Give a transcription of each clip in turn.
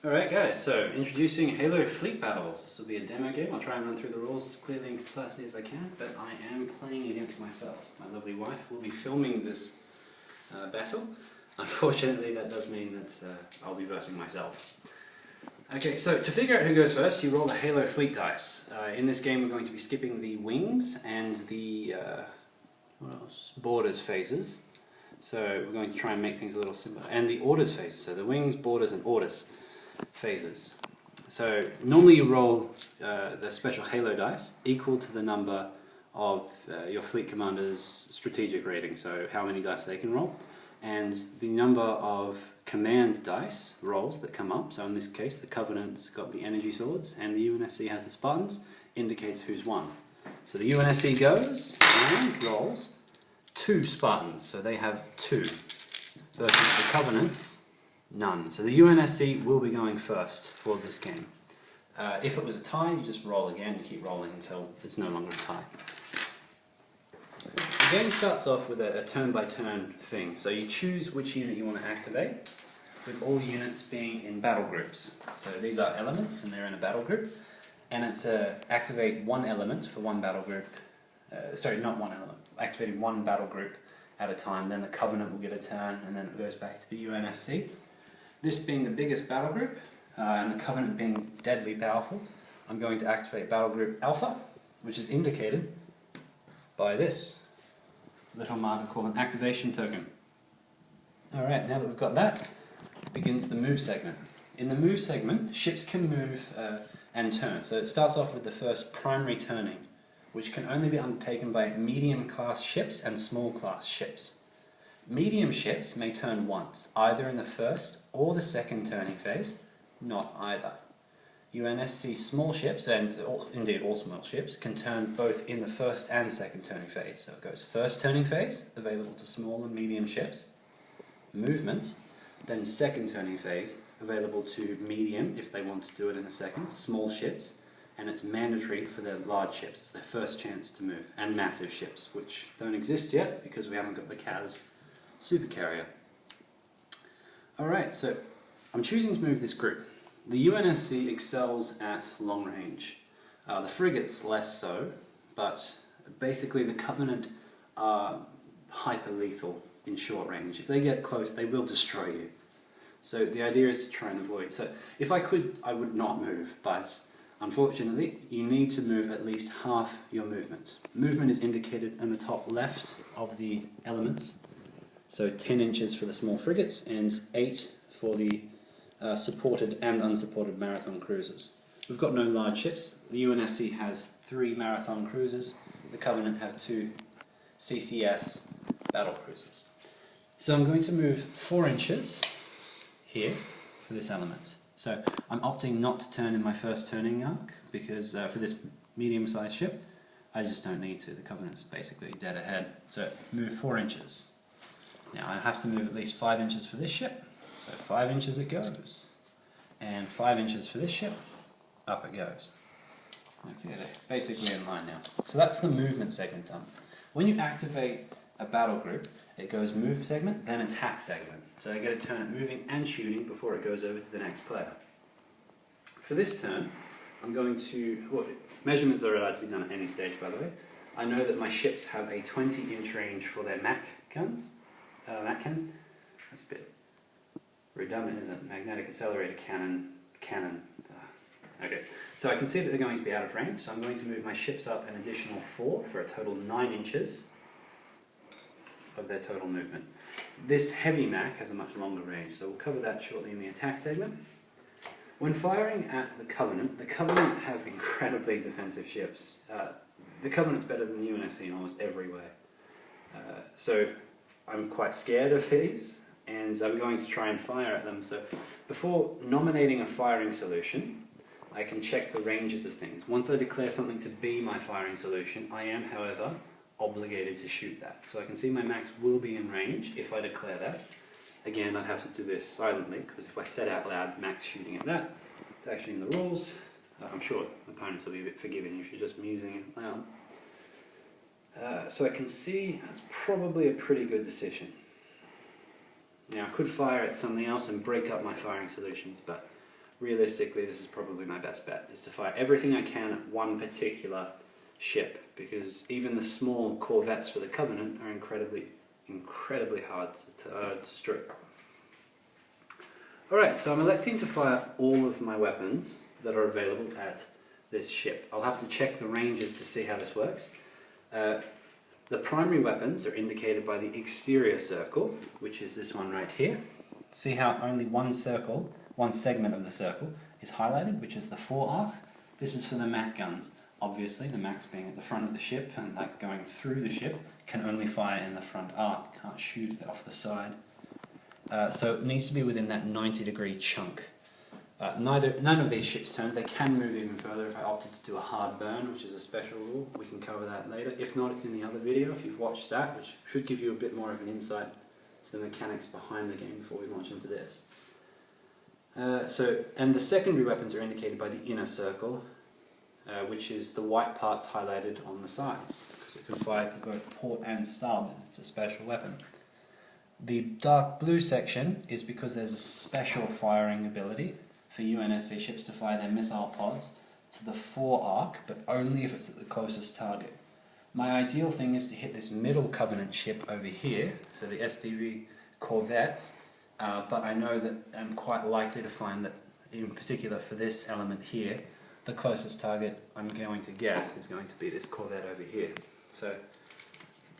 Alright guys, so introducing Halo Fleet Battles. This will be a demo game. I'll try and run through the rules as clearly and concisely as I can, but I am playing against myself. My lovely wife will be filming this battle. Unfortunately that does mean that I'll be versing myself. Okay, so to figure out who goes first, you roll the Halo Fleet dice. In this game we're going to be skipping the wings and the borders phases. So we're going to try and make things a little simpler. And the orders phases, so the wings, borders and orders phases. So normally you roll the special Halo dice equal to the number of your fleet commander's strategic rating, so how many dice they can roll, and the number of command dice rolls that come up. So in this case the Covenant's got the energy swords and the UNSC has the Spartans, indicates who's won. So the UNSC goes and rolls 2 Spartans, so they have 2, versus the Covenant's none. So the UNSC will be going first for this game. If it was a tie, you just roll again, you keep rolling until it's no longer a tie. The game starts off with a turn-by-turn thing. So you choose which unit you want to activate, with all units being in battle groups. So these are elements and they're in a battle group, and it's activate one element for one battle group. Sorry, not one element. Activating one battle group at a time, then the Covenant will get a turn, and then it goes back to the UNSC. This being the biggest battle group, and the Covenant being deadly powerful, I'm going to activate battle group Alpha, which is indicated by this little marker called an activation token. Alright, now that we've got that, begins the move segment. In the move segment, ships can move and turn. So it starts off with the first primary turning, which can only be undertaken by medium-class ships and small-class ships. Medium ships may turn once, either in the first or the second turning phase, not either. UNSC small ships, and indeed all small ships, can turn both in the first and second turning phase. So it goes first turning phase, available to small and medium ships, movements, then second turning phase, available to medium, if they want to do it in the second, small ships, and it's mandatory for their large ships. It's their first chance to move, and massive ships, which don't exist yet because we haven't got the CAS supercarrier. Alright, so I'm choosing to move this group. The UNSC excels at long range. The frigates less so, but basically the Covenant are hyper lethal in short range. If they get close, they will destroy you. So the idea is to try and avoid. So if I could, I would not move, but unfortunately, you need to move at least half your movement. Movement is indicated in the top left of the elements. So 10 inches for the small frigates and 8 for the supported and unsupported marathon cruisers. We've got no large ships. The UNSC has 3 marathon cruisers. The Covenant have 2 CCS battle cruisers. So I'm going to move 4 inches here for this element. So I'm opting not to turn in my first turning arc because for this medium-sized ship, I just don't need to. The Covenant's basically dead ahead. So move 4 inches. Now I have to move at least 5 inches for this ship. So 5 inches it goes. And 5 inches for this ship, up it goes. Okay, they're basically in line now. So that's the movement segment done. When you activate a battle group, it goes move segment, then attack segment. So I get a turn at moving and shooting before it goes over to the next player. For this turn, I'm going to... Well, measurements are allowed to be done at any stage, by the way. I know that my ships have a 20-inch range for their MAC cans. That's a bit redundant, isn't it? Magnetic accelerator cannon. Okay, so I can see that they're going to be out of range, so I'm going to move my ships up an additional 4 for a total 9 inches of their total movement. This heavy MAC has a much longer range, so we'll cover that shortly in the attack segment. When firing at the Covenant have incredibly defensive ships. The Covenant's better than the UNSC in almost every way. So I'm quite scared of these, and I'm going to try and fire at them. So before nominating a firing solution, I can check the ranges of things. Once I declare something to be my firing solution, I am, however, obligated to shoot that. So I can see my max will be in range if I declare that. Again, I'd have to do this silently, because if I said out loud max shooting at that, it's actually in the rules. I'm sure opponents will be a bit forgiving if you're just musing it loud. So I can see that's probably a pretty good decision. Now I could fire at something else and break up my firing solutions, but realistically this is probably my best bet, is to fire everything I can at one particular ship, because even the small corvettes for the Covenant are incredibly hard to destroy. Alright, so I'm electing to fire all of my weapons that are available at this ship. I'll have to check the ranges to see how this works. The primary weapons are indicated by the exterior circle, which is this one right here. See how only one segment of the circle is highlighted, which is the forearc. This is for the MAC guns. Obviously, the MACs being at the front of the ship and like going through the ship can only fire in the front arc, can't shoot it off the side. So it needs to be within that 90-degree chunk. None of these ships turn. They can move even further if I opted to do a hard burn, which is a special rule. We can cover that later. If not, it's in the other video if you've watched that, which should give you a bit more of an insight to the mechanics behind the game before we launch into this. And the secondary weapons are indicated by the inner circle, which is the white parts highlighted on the sides, because it can fire to both port and starboard. It's a special weapon. The dark blue section is because there's a special firing ability for UNSC ships to fire their missile pods to the forearc, but only if it's at the closest target. My ideal thing is to hit this middle Covenant ship over here, so the SDV corvettes, but I know that I'm quite likely to find that, in particular for this element here, the closest target I'm going to guess is going to be this corvette over here. So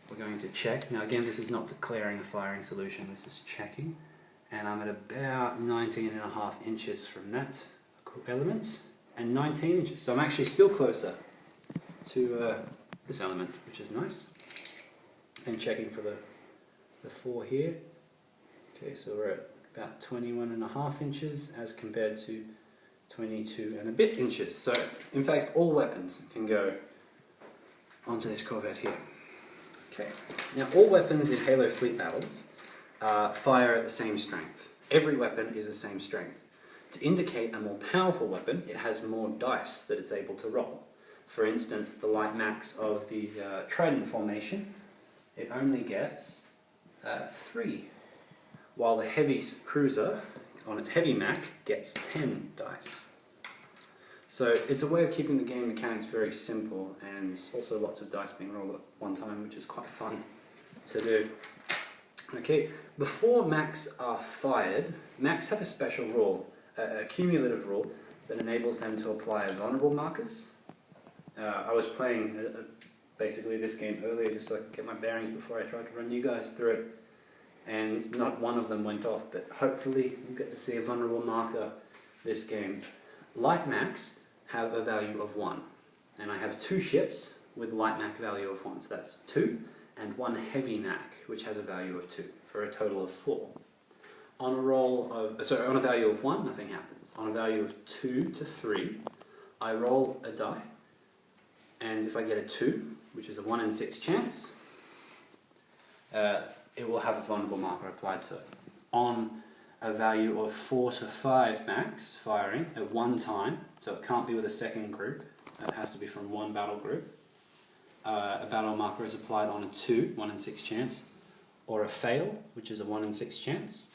we're going to check. Now again, this is not declaring a firing solution, this is checking. And I'm at about 19.5 inches from that element, and 19 inches. So I'm actually still closer to this element, which is nice. And checking for the 4 here. Okay, so we're at about 21.5 inches as compared to 22 and a bit inches. So in fact, all weapons can go onto this corvette here. Okay. Now all weapons in Halo fleet battles fire at the same strength. Every weapon is the same strength. To indicate a more powerful weapon, it has more dice that it's able to roll. For instance, the light max of the Trident formation, it only gets 3, while the heavy cruiser on its heavy Mac gets 10 dice. So it's a way of keeping the game mechanics very simple, and also lots of dice being rolled at one time, which is quite fun to do. Okay, before Macs are fired, Macs have a special rule, a cumulative rule, that enables them to apply vulnerable markers. I was playing basically this game earlier just so I could get my bearings before I tried to run you guys through it, and not one of them went off, but hopefully you'll get to see a vulnerable marker this game. Light Macs have a value of 1, and I have 2 ships with light Mac value of 1, so that's 2. And 1 heavy Mac, which has a value of 2, for a total of 4. On a value of 1, nothing happens. On a value of 2 to 3, I roll a die, and if I get a 2, which is a 1 in 6 chance, it will have a vulnerable marker applied to it. On a value of 4 to 5 Macs firing at one time, so it can't be with a second group, it has to be from one battle group, a battle marker is applied on a 2, 1 in 6 chance, or a fail, which is a 1 in 6 chance.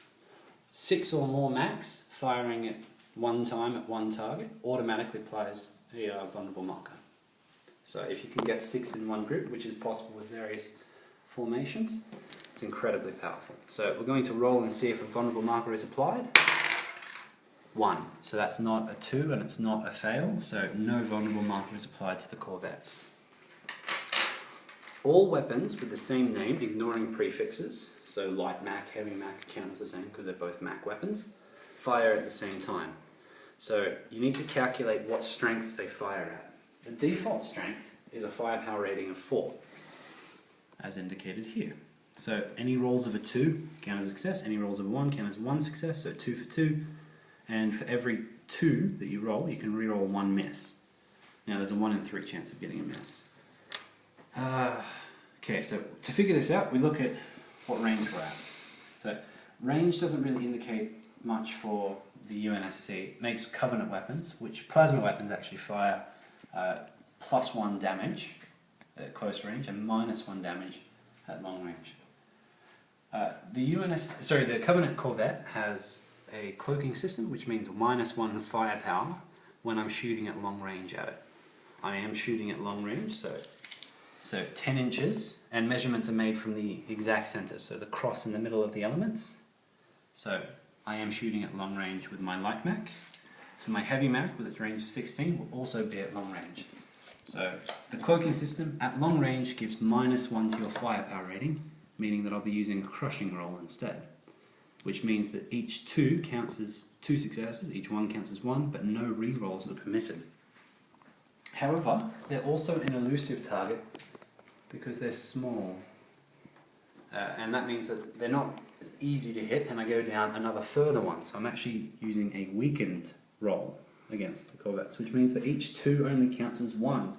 6 or more Macs firing at one time at one target automatically applies a vulnerable marker. So if you can get 6 in one group, which is possible with various formations, it's incredibly powerful. So we're going to roll and see if a vulnerable marker is applied. 1. So that's not a 2 and it's not a fail, so no vulnerable marker is applied to the corvettes. All weapons with the same name, ignoring prefixes, so light Mac, heavy Mac count as the same because they're both Mac weapons, fire at the same time. So you need to calculate what strength they fire at. The default strength is a firepower rating of 4, as indicated here. So any rolls of a 2 count as a success, any rolls of a 1 count as 1 success, so 2 for 2, and for every 2 that you roll, you can re-roll 1 miss. Now there's a 1 in 3 chance of getting a miss. Okay, so to figure this out, we look at what range we're at. So range doesn't really indicate much for the UNSC. It makes Covenant weapons, which plasma weapons actually fire +1 damage at close range and -1 damage at long range. The Covenant Corvette has a cloaking system, which means -1 firepower when I'm shooting at long range at it. I am shooting at long range, so 10 inches, and measurements are made from the exact center, so the cross in the middle of the elements. So I am shooting at long range with my light Mac. For my heavy Mac, with its range of 16, will also be at long range. So the cloaking system at long range gives -1 to your firepower rating, meaning that I'll be using a crushing roll instead, which means that each 2 counts as 2 successes, each 1 counts as 1, but no re-rolls are permitted. However, they're also an elusive target because they're small, and that means that they're not easy to hit, and I go down another further one. So I'm actually using a weakened roll against the Corvettes, which means that each 2 only counts as 1,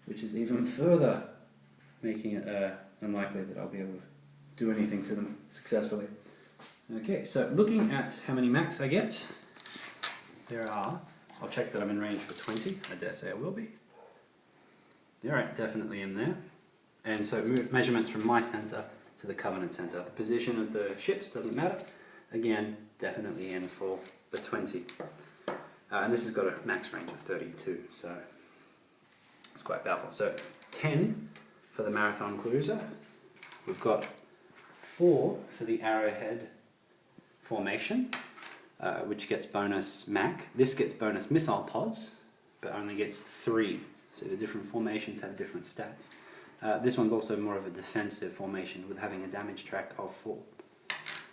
which is even further making it unlikely that I'll be able to do anything to them successfully. Okay, so looking at how many Macs I get, there are, I'll check that I'm in range for 20, I dare say I will be. Alright, definitely in there. And so measurements from my center to the Covenant center. The position of the ships doesn't matter. Again, definitely in for the 20. And this has got a max range of 32, so it's quite powerful. So 10 for the Marathon Cruiser. We've got 4 for the Arrowhead formation, which gets bonus Mac. This gets bonus missile pods, but only gets 3. So the different formations have different stats. This one's also more of a defensive formation with having a damage track of 4.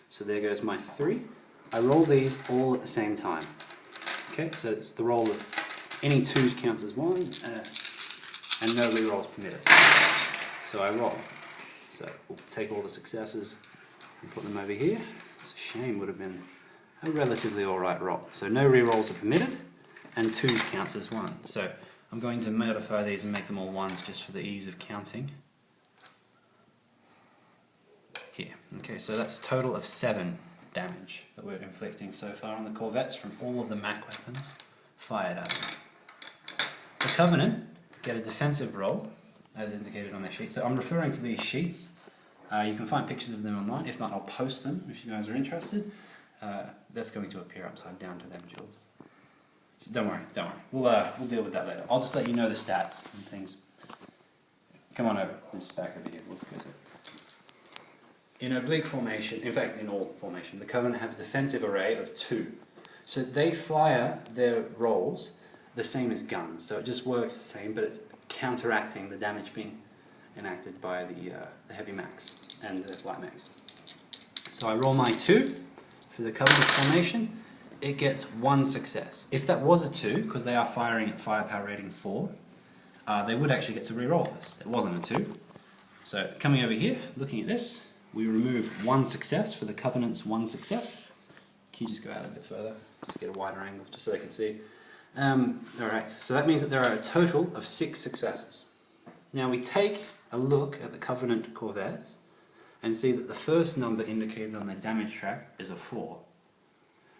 So there goes my 3. I roll these all at the same time. Okay, so it's the roll of any 2s counts as 1, and no re-rolls permitted. So I roll. So we'll take all the successes and put them over here. It's a shame, would have been a relatively alright roll. So no re-rolls are permitted, and 2s counts as 1. So I'm going to modify these and make them all 1s just for the ease of counting. Here. Okay, so that's a total of 7 damage that we're inflicting so far on the Corvettes from all of the Mac weapons fired at them. The Covenant get a defensive roll, as indicated on their sheet. So I'm referring to these sheets. You can find pictures of them online. If not, I'll post them if you guys are interested. That's going to appear upside down to them, Jules. So don't worry. We'll deal with that later. I'll just let you know the stats and things. Come on over. Just back over here. We'll go to In oblique formation, in fact in all formation, the Covenant have a defensive array of 2. So they fire their rolls the same as guns, so it just works the same, but it's counteracting the damage being enacted by the heavy Macs and the light Macs. So I roll my 2 for the Covenant formation. It gets 1 success. If that was a 2, because they are firing at firepower rating 4, they would actually get to re-roll this. It wasn't a 2. So coming over here, looking at this, we remove 1 success for the Covenant's 1 success. Can you just go out a bit further? Just get a wider angle, just so they can see. Alright, so that means that there are a total of 6 successes. Now we take a look at the Covenant Corvettes and see that the first number indicated on their damage track is a 4.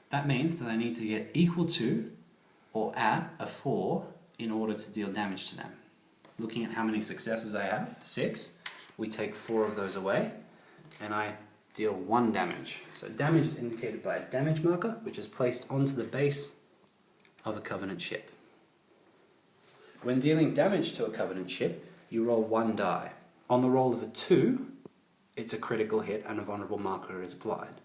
That means that they need to get equal to or at a 4 in order to deal damage to them. Looking at how many successes I have, 6, we take 4 of those away, and I deal 1 damage. So damage is indicated by a damage marker, which is placed onto the base of a Covenant ship. When dealing damage to a Covenant ship, you roll 1 die. On the roll of a 2, it's a critical hit and a vulnerable marker is applied.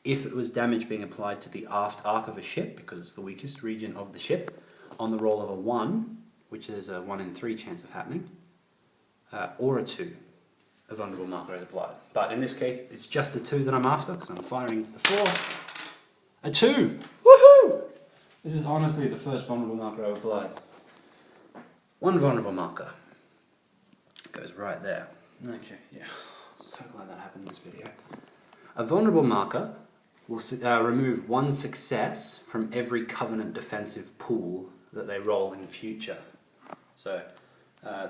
If it was damage being applied to the aft arc of a ship, because it's the weakest region of the ship, on the roll of a 1, which is a 1 in 3 chance of happening, or a 2, a vulnerable marker is applied. But in this case, it's just a 2 that I'm after, because I'm firing to the 4. A 2! Woohoo! This is honestly the first vulnerable marker I've applied. 1 vulnerable marker. Goes right there. Okay, yeah. So glad that happened in this video. A vulnerable marker will remove 1 success from every Covenant defensive pool that they roll in the future. So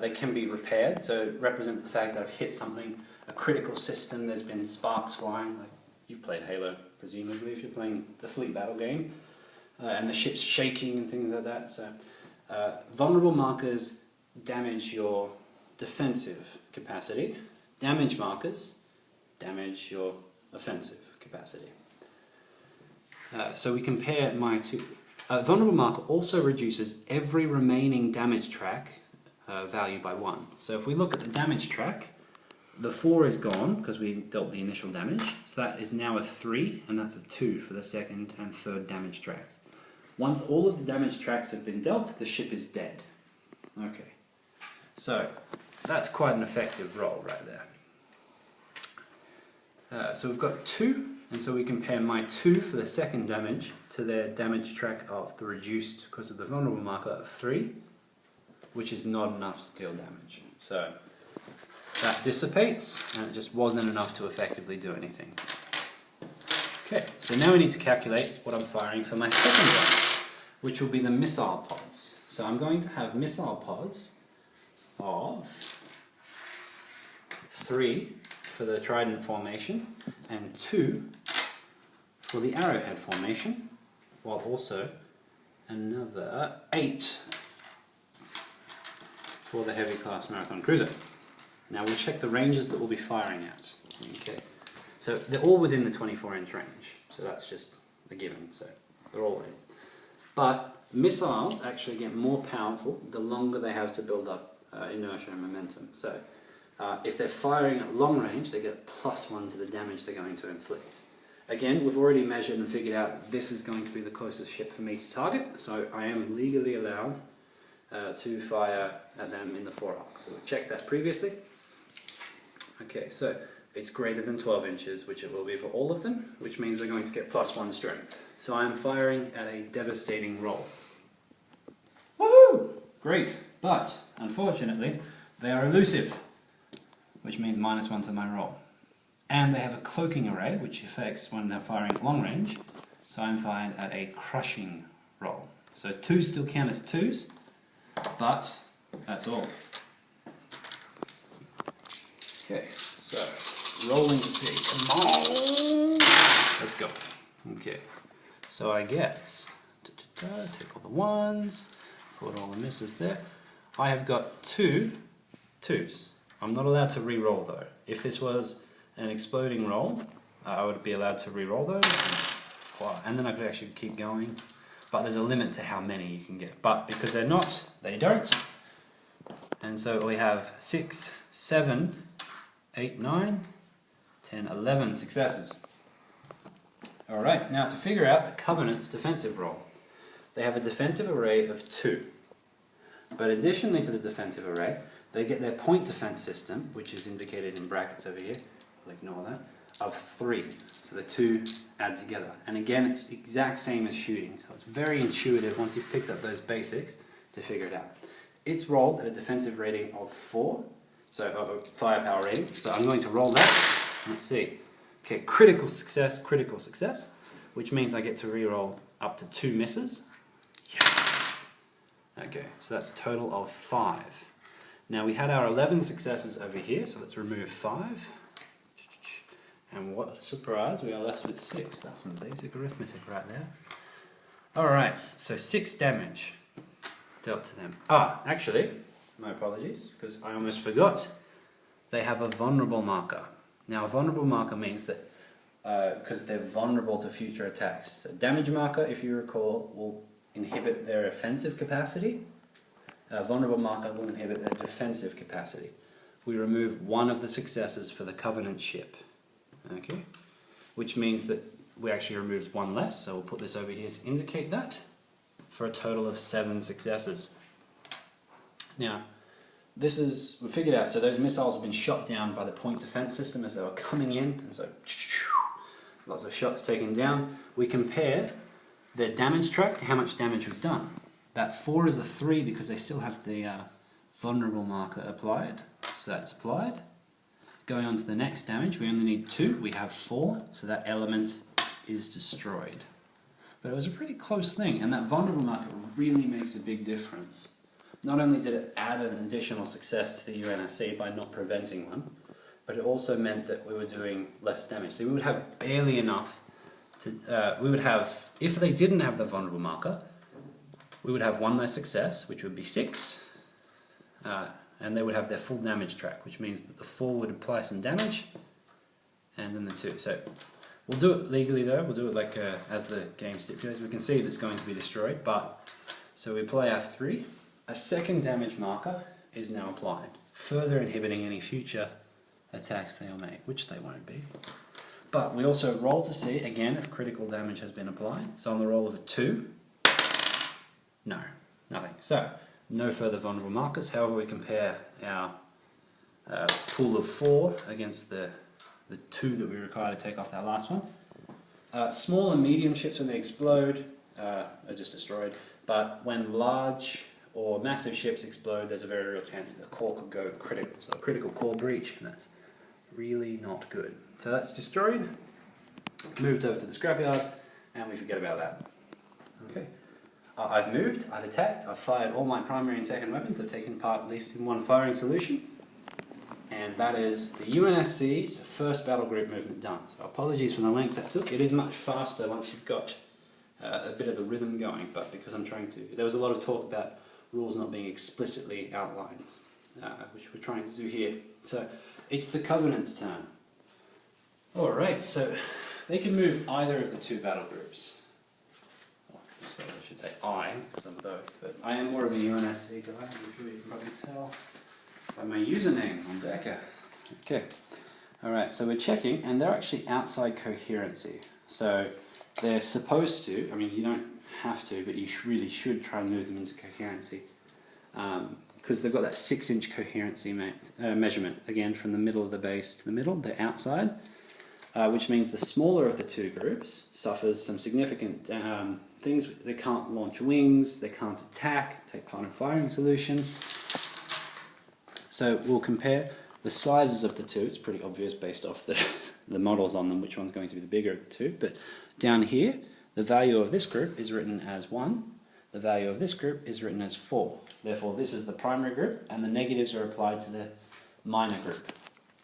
they can be repaired, so it represents the fact that I've hit something, a critical system, there's been sparks flying. Like you've played Halo, presumably, if you're playing the fleet battle game, and the ship's shaking and things like that. So vulnerable markers damage your defensive capacity. Damage markers damage your offensive capacity. So we compare my two. Vulnerable marker also reduces every remaining damage track value by 1. So if we look at the damage track, the 4 is gone because we dealt the initial damage. So that is now a 3, and that's a 2 for the second and third damage tracks. Once all of the damage tracks have been dealt, the ship is dead. Okay, so that's quite an effective roll right there. So we've got 2, and so we compare my 2 for the second damage to their damage track of the reduced because of the vulnerable marker of 3, which is not enough to deal damage. So that dissipates, and it just wasn't enough to effectively do anything. Okay, so now we need to calculate what I'm firing for my second one, which will be the missile pods. So I'm going to have missile pods of 3 for the trident formation and 2 for the arrowhead formation, while also another 8 for the heavy class marathon cruiser. Now we'll check the ranges that we'll be firing at. Okay, so they're all within the 24-inch range, so that's just a given, so they're all in. But missiles actually get more powerful the longer they have to build up inertia and momentum. So if they're firing at long range, they get +1 to the damage they're going to inflict. Again, we've already measured and figured out this is going to be the closest ship for me to target, so I am legally allowed to fire at them in the forearc. So we'll check that previously. Okay, so it's greater than 12 inches, which it will be for all of them, which means they're going to get +1 strength. So I am firing at a devastating roll. Woohoo! Great, but unfortunately they are elusive, which means -1 to my roll. And they have a cloaking array, which affects when they're firing at long range, so I'm firing at a crushing roll. So 2s still count as 2s, but that's all. Okay, so rolling to see. Come on! Let's go. Okay, so I get, take all the 1s, put all the misses there. I have got 2 2s. I'm not allowed to re-roll though. If this was an exploding roll, I would be allowed to re-roll those, and then I could actually keep going. But there's a limit to how many you can get. But because they're not, they don't. And so we have 6, 7, 8, 9, 10, 11 successes. Alright, now to figure out the Covenant's defensive roll. They have a defensive array of 2. But additionally to the defensive array, they get their point defense system, which is indicated in brackets over here, I'll ignore that, of 3. So the 2 add together. And again, it's the exact same as shooting, so it's very intuitive once you've picked up those basics to figure it out. It's rolled at a defensive rating of 4, so a firepower rating. So I'm going to roll that. Let's see. Okay, critical success, which means I get to re-roll up to 2 misses. Yes! Okay, so that's a total of 5. Now we had our 11 successes over here, so let's remove 5. And what a surprise, we are left with 6. That's some basic arithmetic right there. Alright, so 6 damage dealt to them. Actually, my apologies, because I almost forgot. They have a vulnerable marker. Now a vulnerable marker means that because they're vulnerable to future attacks. So damage marker, if you recall, will inhibit their offensive capacity. Vulnerable marker will inhibit their defensive capacity. We remove 1 of the successes for the Covenant ship. Okay, which means that we actually removed 1 less, so we'll put this over here to indicate that, for a total of 7 successes. Now, we figured out, so those missiles have been shot down by the point defense system as they were coming in, and so lots of shots taken down. We compare their damage track to how much damage we've done. That 4 is a 3 because they still have the vulnerable marker applied, so that's applied. Going on to the next damage, we only need 2, we have 4, so that element is destroyed. But it was a pretty close thing, and that vulnerable marker really makes a big difference. Not only did it add an additional success to the UNSC by not preventing one, but it also meant that we were doing less damage. So we would have barely enough to, if they didn't have the vulnerable marker, we would have 1 less success, which would be 6, and they would have their full damage track, which means that the 4 would apply some damage, and then the 2. So We'll do it legally though, we'll do it like as the game stipulates. We can see that it's going to be destroyed, but, so we play our 3. A second damage marker is now applied, further inhibiting any future attacks they'll make, which they won't be. But we also roll to see, again, if critical damage has been applied. So on the roll of a 2, no, nothing. So, no further vulnerable markers. However, we compare our pool of 4 against the 2 that we require to take off that last one. Small and medium ships, when they explode, are just destroyed. But when large or massive ships explode, there's a very real chance that the core could go critical. So a critical core breach, and that's really not good. So that's destroyed, moved over to the scrapyard, and we forget about that. Okay. I've moved, I've attacked, I've fired all my primary and second weapons. They've taken part at least in one firing solution. And that is the UNSC's first battle group movement done. So apologies for the length that took. It is much faster once you've got a bit of the rhythm going, but because I'm trying to... There was a lot of talk about rules not being explicitly outlined, which we're trying to do here. So it's the Covenant's turn. Alright, so they can move either of the 2 battle groups. I should say I, because I'm both, but I am more of a UNSC guy, I'm sure you can probably tell by my username on Decker. Okay, alright, so we're checking, and they're actually outside coherency. So they're supposed to, I mean you don't have to, but you really should try and move them into coherency. Because they've got that 6-inch coherency measurement, again from the middle of the base to the middle, they're outside. Which means the smaller of the 2 groups suffers some significant things. They can't launch wings, they can't attack, take part in firing solutions. So we'll compare the sizes of the 2. It's pretty obvious based off the models on them which one's going to be the bigger of the 2. But down here, the value of this group is written as 1. The value of this group is written as 4. Therefore, this is the primary group, and the negatives are applied to the minor group.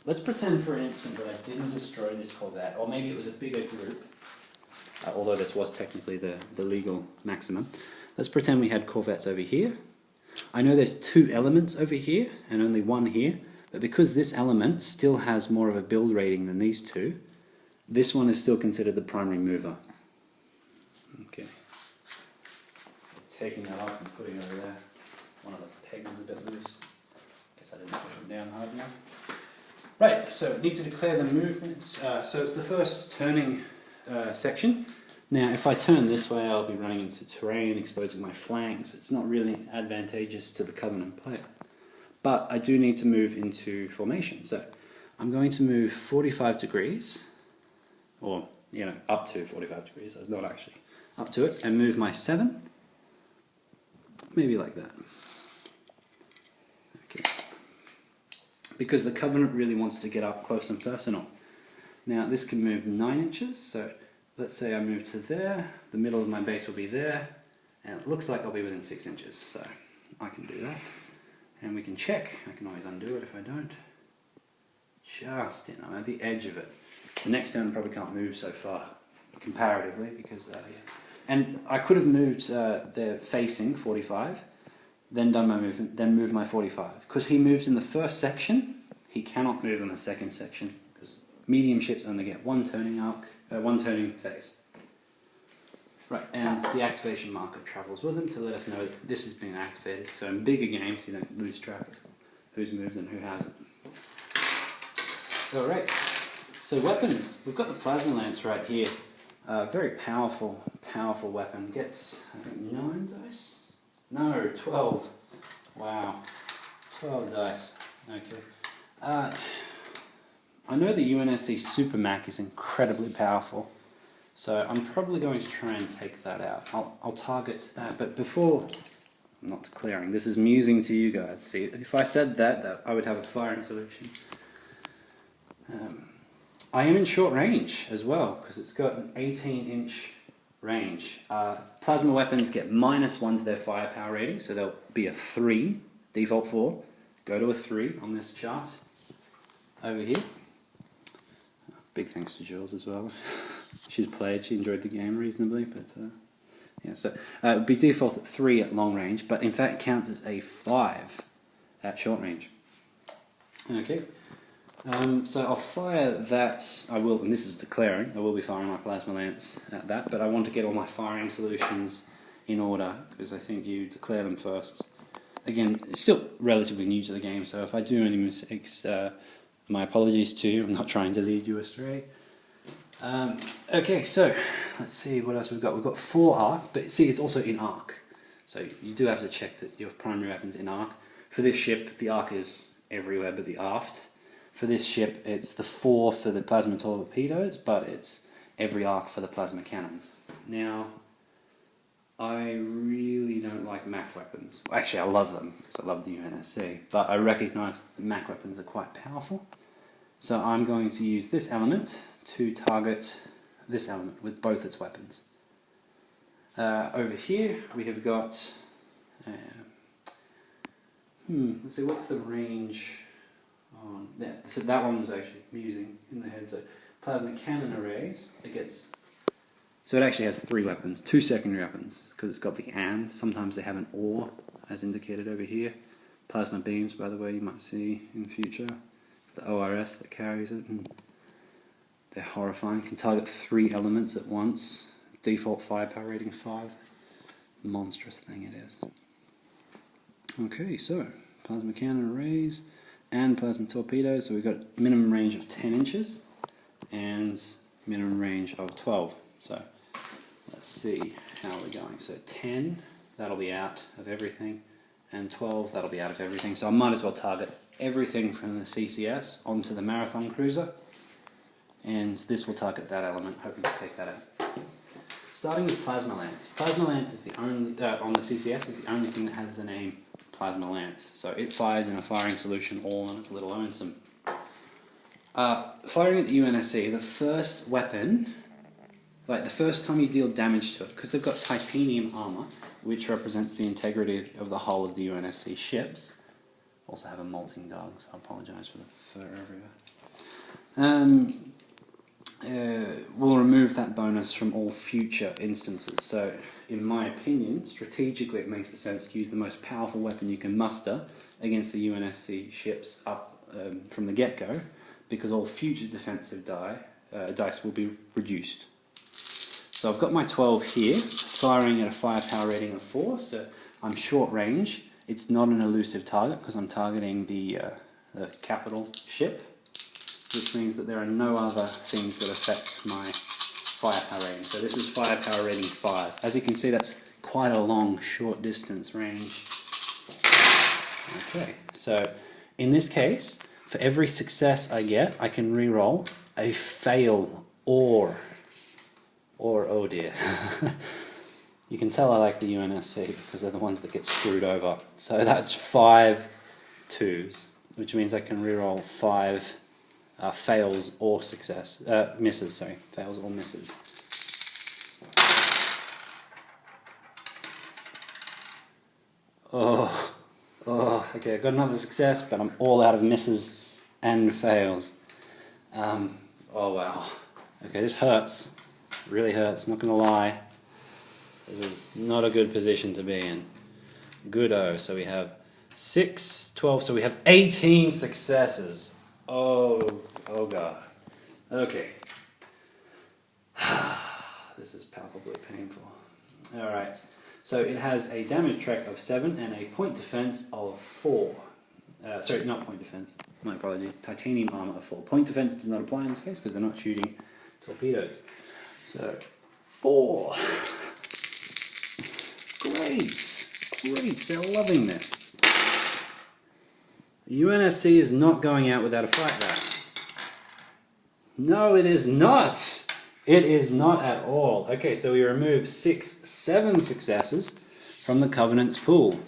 Let's pretend for an instant that I didn't destroy this Corvette, or maybe it was a bigger group, although this was technically the legal maximum. Let's pretend we had Corvettes over here. I know there's 2 elements over here, and only 1 here, but because this element still has more of a build rating than these 2, this one is still considered the primary mover. Okay. Taking that off and putting it over there. One of the pegs is a bit loose. Guess I didn't push it down hard enough. Right, so need to declare the movements. So it's the first turning section. Now if I turn this way I'll be running into terrain, exposing my flanks. It's not really advantageous to the Covenant player. But I do need to move into formation. So I'm going to move 45 degrees, or up to 45 degrees, so it's not actually up to it, and move my 7, maybe like that. Because the Covenant really wants to get up close and personal. Now this can move 9 inches, so let's say I move to there, the middle of my base will be there, and it looks like I'll be within 6 inches, so I can do that. And we can check, I can always undo it if I don't. Just in, I'm at the edge of it. So next turn I probably can't move so far, comparatively, because, yeah. And I could have moved there facing 45, then done my movement, then moved my 45. Because he moved in the first section, he cannot move in the second section, because medium ships only get 1 turning arc, 1 turning phase. Right, and the activation marker travels with him to let us know that this has been activated. So in bigger games, you don't lose track of who's moved and who hasn't. Alright, so weapons. We've got the plasma lance right here. Very powerful weapon. Gets, I think, 9 dice? No, 12. Wow. 12 dice. Okay. I know the UNSC Super Mac is incredibly powerful, so I'm probably going to try and take that out. I'll target that, but before... I'm not declaring, this is musing to you guys. See, if I said that I would have a firing solution. I am in short range as well, because it's got an 18-inch range. Plasma weapons get -1 to their firepower rating, so they'll be a 3, default 4. Go to a 3 on this chart over here. Big thanks to Jules as well. She's played, she enjoyed the game reasonably, but yeah, so it would be default at 3 at long range, but in fact it counts as a 5 at short range. Okay. So I'll fire that, I will, and this is declaring, I will be firing my plasma lance at that, but I want to get all my firing solutions in order, because I think you declare them first. Again, it's still relatively new to the game, so if I do any mistakes, my apologies to you, I'm not trying to lead you astray. Okay, so, let's see what else we've got. We've got 4 arc, but see, it's also in arc. So you do have to check that your primary weapon's in arc. For this ship, the arc is everywhere but the aft. For this ship, it's the 4 for the plasma torpedoes, but it's every arc for the plasma cannons. Now, I really don't like MAC weapons. Actually, I love them, because I love the UNSC, but I recognise that MAC weapons are quite powerful. So I'm going to use this element to target this element with both its weapons. Over here, we have got... let's see, what's the range... Yeah, so that one was actually using in the head. So plasma cannon arrays, so it actually has 3 weapons, 2 secondary weapons, because it's got the and. Sometimes they have an or, as indicated over here. Plasma beams, by the way, you might see in the future. It's the ORS that carries it, and they're horrifying. Can target 3 elements at once. Default firepower rating 5. Monstrous thing it is. Okay, so plasma cannon arrays and plasma torpedoes, so we've got minimum range of 10 inches and minimum range of 12. So let's see how we're going. So 10, that'll be out of everything, and 12, that'll be out of everything. So I might as well target everything from the CCS onto the Marathon Cruiser, and this will target that element, hoping to take that out. Starting with Plasma Lance. Plasma Lance is the only, on the CCS, is the only thing that has the name Plasma Lance. So it fires in a firing solution all on its little lonesome. Firing at the UNSC, the first weapon, like the first time you deal damage to it, because they've got titanium armor, which represents the integrity of the hull of the UNSC ships. Also have a molting dog, so I apologise for the fur everywhere. We'll remove that bonus from all future instances. So, in my opinion, strategically it makes the sense to use the most powerful weapon you can muster against the UNSC ships up from the get-go, because all future defensive dice will be reduced. So I've got my 12 here, firing at a firepower rating of 4, so I'm short range. It's not an elusive target because I'm targeting the capital ship, which means that there are no other things that affect my firepower rating. So this is firepower rating 5. As you can see, that's quite a long short distance range. Okay, so in this case, for every success I get, I can re-roll a fail or oh dear. You can tell I like the UNSC because they're the ones that get screwed over. So that's 5 2s, which means I can re-roll 5 fails or misses, sorry, fails or misses. Okay, I got another success, but I'm all out of misses and fails. Oh wow. Okay, this hurts. It really hurts, not gonna lie. This is not a good position to be in. Good-o. So we have 6, 12, so we have 18 successes. Oh god. Okay. This is palpably painful. Alright, so it has a damage track of 7 and a point defense of 4. Sorry, not point defense. My apology. Titanium armor of 4. Point defense does not apply in this case because they're not shooting torpedoes. So, 4. Great, they're loving this. The UNSC is not going out without a fight there. No, it is not. It is not at all. Okay, so we remove 6, 7 successes from the Covenant's pool.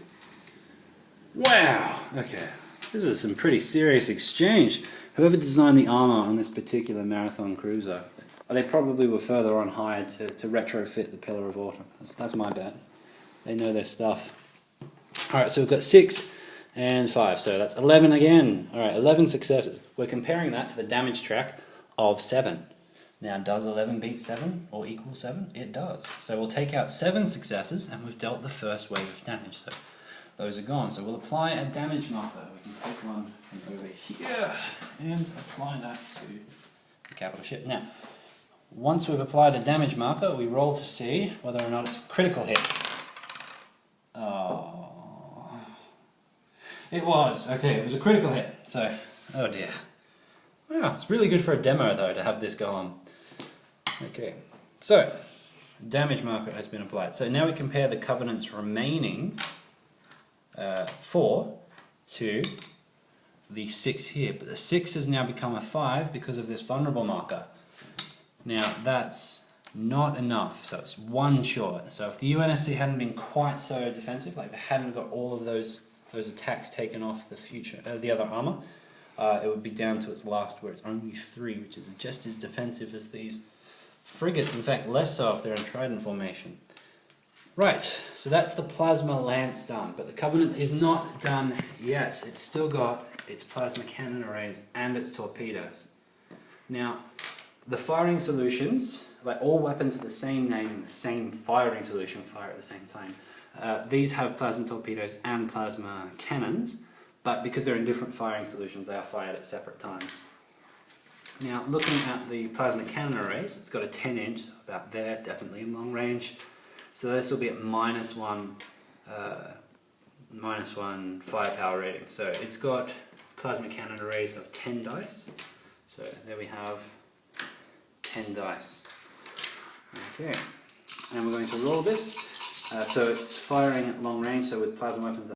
Wow, okay. This is some pretty serious exchange. Whoever designed the armor on this particular Marathon Cruiser, they probably were further on hired to retrofit the Pillar of Autumn. That's my bad. They know their stuff. Alright, so we've got 6 and 5, so that's 11 again. Alright, 11 successes. We're comparing that to the damage track of 7. Now, does 11 beat 7 or equal 7? It does. So we'll take out 7 successes and we've dealt the first wave of damage. So those are gone. So we'll apply a damage marker. We can take one from over here and apply that to the capital ship. Now, once we've applied a damage marker, we roll to see whether or not it's a critical hit. Oh, it was. Okay, it was a critical hit. So, oh dear. Wow, it's really good for a demo though to have this go on. Okay, so damage marker has been applied. So now we compare the Covenant's remaining 4 to the 6 here, but the 6 has now become a 5 because of this vulnerable marker. Now that's not enough, so it's 1 short. So if the UNSC hadn't been quite so defensive, like they hadn't got all of those attacks taken off the other armor, it would be down to its last, where it's only 3, which is just as defensive as these frigates, in fact less so if they're in trident formation. Right, so that's the plasma lance done, but the Covenant is not done yet. It's still got its plasma cannon arrays and its torpedoes. Now, the firing solutions, like all weapons of the same name and the same firing solution fire at the same time, these have plasma torpedoes and plasma cannons, but because they're in different firing solutions, they are fired at separate times. Now, looking at the plasma cannon arrays, it's got a 10-inch, about there, definitely in long range. So this will be at -1 firepower rating. So it's got plasma cannon arrays of 10 dice. So there we have 10 dice. Okay, and we're going to roll this. So it's firing at long range, so with plasma weapons